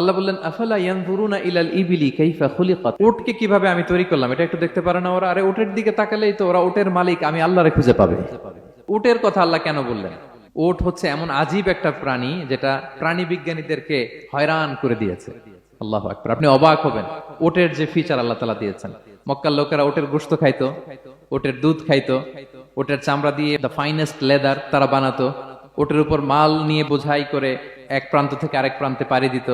আল্লাহ বললেন আফালা ইয়ানজুরুনা ইলাল ইবিলি কাইফা খুলিকাত, উটকে কিভাবে আমি তৈরি করলাম এটা একটু দেখতে পারে না ওরা? আরে উটের দিকে তাকালেই তো ওরা উটের মালিক আমি আল্লাহরে খুঁজে পাবে। উটের কথা আল্লাহ কেন বললেন? উট হচ্ছে এমন আজীব একটা প্রাণী যেটা প্রাণী বিজ্ঞানীদেরকে হয়রান করে দিয়েছে। আল্লাহু আকবার, আপনি অবাক হবেন উটের যে ফিচার আল্লাহ তাআলা দিয়েছেন। মক্কার লোকেরা উটের গোশত খাইতো, উটের দুধ খাইতো, উটের চামড়া দিয়ে দ্য ফাইনেস্ট লেদার তারা বানাতো, উটের উপর মাল নিয়ে বোঝাই করে এক প্রান্ত থেকে আরেক প্রান্তে পাড়ি দিত,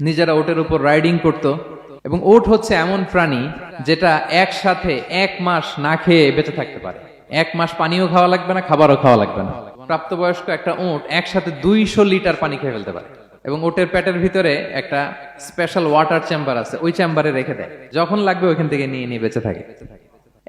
নিজেরা উটের উপর রাইডিং করত। এবং উট হচ্ছে এমন প্রাণী যেটা একসাথে 1 মাস না খেয়ে বেঁচে থাকতে পারে। 1 মাস পানিও খাওয়া লাগবে না, খাবারও খাওয়া লাগবে না। প্রাপ্তবয়স্ক একটা উট একসাথে 200 লিটার পানি খেয়ে ফেলতে পারে। এবং উটের পেটের ভিতরে একটা স্পেশাল ওয়াটার চেম্বার আছে, ওই চেম্বারে রেখে দেয়, যখন লাগবে ওইখান থেকে নিয়ে নিয়ে বেঁচে থাকে।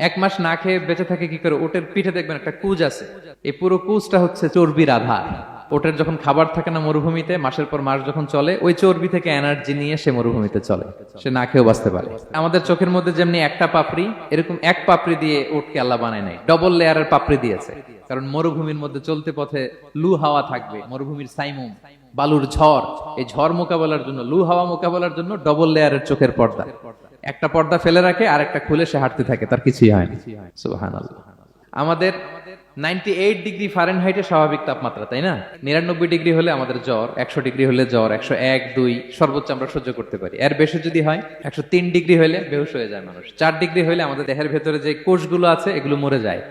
1 মাস না খেয়ে বেঁচে থাকে কি করে? উটের পিঠে দেখবেন একটা কুজ আছে, এই পুরো কুজটা হচ্ছে চর্বির আধার। ওটের যখন খাবার থাকে না মরুভূমিতে, মাসের পর মাস যখন চলে, ওই চর্বি থেকে এনার্জি নিয়ে সে মরুভূমিতে চলে, সে না খেয়েও বাঁচতে পারে। আমাদের চোখের মধ্যে যেমনি একটা পাপড়ি, এরকম এক পাপড়ি দিয়ে উটকে আল্লাহ বানায় নাই, ডবল লেয়ারের পাপড়ি দিয়েছে। কারণ মরুভূমির মধ্যে চলতে পথে লু হাওয়া থাকবে, মরুভূমির সাইমুম, বালুর ঝড়, এই ঝড় মোকাবেলার জন্য, লু হাওয়া মোকাবেলার জন্য ডবল লেয়ারের চোখের পর্দা। একটা পর্দা ফেলে রাখে আর একটা খুলে সে হাঁটতে থাকে, তার কিছুই হয় না। সুবহানাল্লাহ। আমাদের 98 ডিগ্রি ফারেনহাইটে স্বাভাবিক তাপমাত্রা, তাই না? 99 ডিগ্রি হলে আমাদের জ্বর, 100 ডিগ্রি হলে জ্বর, 101, 2 সর্বোচ্চ আমরা সহ্য করতে পারি। এর বেশি যদি হয়, 103 ডিগ্রি হলে বেহুশ হয়ে যায় মানুষ। 4 ডিগ্রি হলে আমাদের দেহের ভেতরে যে কোষগুলো আছে এগুলো মরে যায়।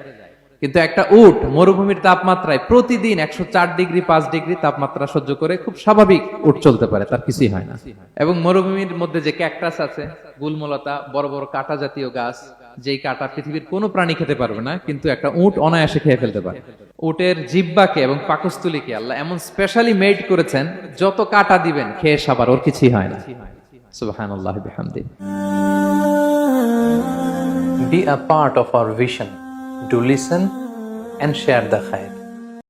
কিন্তু একটা উট মরুভূমির তাপমাত্রায় প্রতিদিন 104 ডিগ্রি 5 ডিগ্রি তাপমাত্রা সহ্য করে খুব স্বাভাবিক উট চলতে পারে, তার কিছুই হয় না। এবং মরুভূমির মধ্যে যে ক্যাকটাস আছে, গুলমলতা, বড় বড় কাঁটা জাতীয় গাছ, যেই কাঁটা পৃথিবীর কোনো প্রাণী খেতে পারবে না, কিন্তু একটা উট অনায়াসে খেয়ে ফেলতে পারে। উটের জিহ্বাকে এবং পাকস্থলীকে আল্লাহ এমন স্পেশালি মেড করেছেন, যত কাঁটা দিবেন খেয়ে সাবার, ওর কিছুই হয় না। সুবহানাল্লাহ বিহামদি। Be a part of our vision. Do listen and share the khair.